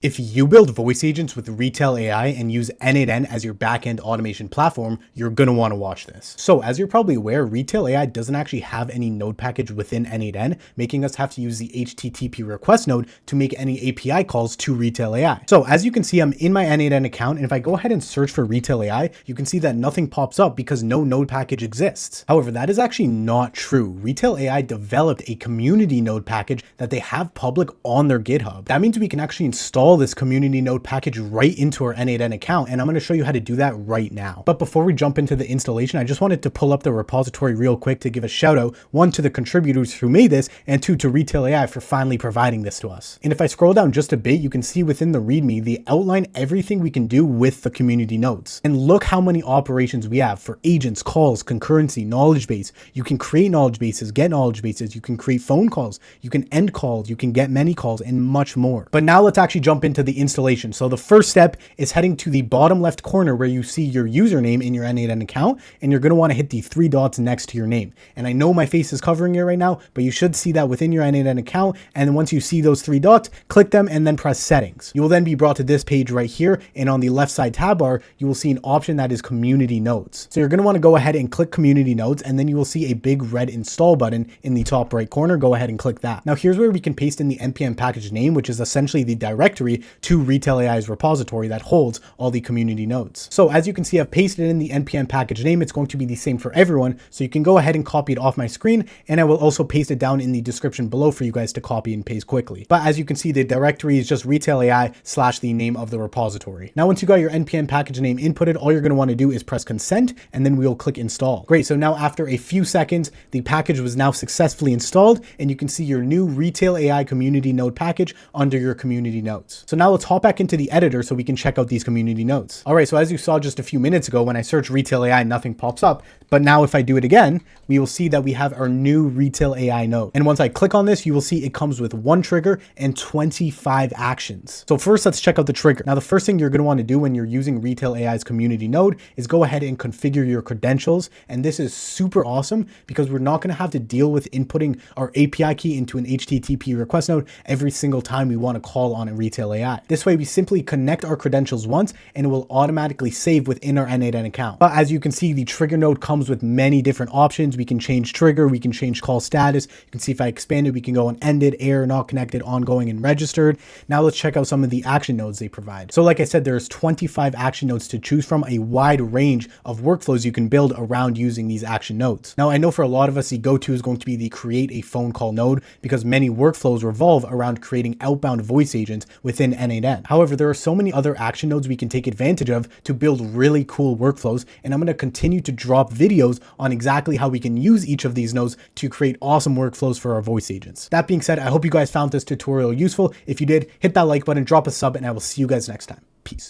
If you build voice agents with Retell AI and use n8n as your backend automation platform, you're going to want to watch this. So as you're probably aware, Retell AI doesn't actually have any node package within n8n, making us have to use the HTTP request node to make any API calls to Retell AI. So as you can see, I'm in my n8n account, and if I go ahead and search for Retell AI, you can see that nothing pops up because no node package exists. However, that is actually not true. Retell AI developed a community node package that they have public on their GitHub. That means we can actually install this community node package right into our n8n account, and I'm going to show you how to do that right now. But before we jump into the installation, I just wanted to pull up the repository real quick to give a shout out, one, to the contributors who made this, and two, to Retell AI for finally providing this to us. And if I scroll down just a bit, you can see within the README, they outline everything we can do with the community nodes. And look how many operations we have for agents, calls, concurrency, knowledge base. You can create knowledge bases, get knowledge bases, you can create phone calls, you can end calls, you can get many calls, and much more. But now let's actually jump into the installation. So the first step is heading to the bottom left corner where you see your username in your n8n account, and you're going to want to hit the three dots next to your name. And I know my face is covering it right now, but you should see that within your n8n account. And then once you see those three dots, click them and then press settings. You will then be brought to this page right here. And on the left side tab bar, you will see an option that is community nodes. So you're going to want to go ahead and click community nodes, and then you will see a big red install button in the top right corner. Go ahead and click that. Now here's where we can paste in the npm package name, which is essentially the directory to Retell AI's repository that holds all the community nodes. So as you can see, I've pasted in the npm package name. It's going to be the same for everyone. So you can go ahead and copy it off my screen, and I will also paste it down in the description below for you guys to copy and paste quickly. But as you can see, the directory is just Retell AI / the name of the repository. Now, once you got your npm package name inputted, all you're going to want to do is press consent, and then we'll click install. Great. So now after a few seconds, the package was now successfully installed, and you can see your new Retell AI community node package under your community nodes. So now let's hop back into the editor so we can check out these community nodes. All right, so as you saw just a few minutes ago, when I search Retell AI, nothing pops up. But now if I do it again, we will see that we have our new Retell AI node. And once I click on this, you will see it comes with one trigger and 25 actions. So first, let's check out the trigger. Now, the first thing you're going to want to do when you're using Retell AI's community node is go ahead and configure your credentials. And this is super awesome because we're not going to have to deal with inputting our API key into an HTTP request node every single time we want to call on a Retell AI. This way, we simply connect our credentials once, and it will automatically save within our n8n account. But as you can see, the trigger node comes with many different options. We can change trigger, we can change call status. You can see if I expand it, we can go on ended, error, not connected, ongoing, and registered. Now let's check out some of the action nodes they provide. So like I said, there's 25 action nodes to choose from, a wide range of workflows you can build around using these action nodes. Now I know for a lot of us, the go-to is going to be the create a phone call node because many workflows revolve around creating outbound voice agents within n8n. However, there are so many other action nodes we can take advantage of to build really cool workflows, and I'm going to continue to drop videos on exactly how we can use each of these nodes to create awesome workflows for our voice agents. That being said, I hope you guys found this tutorial useful. If you did, hit that like button, drop a sub, and I will see you guys next time. Peace.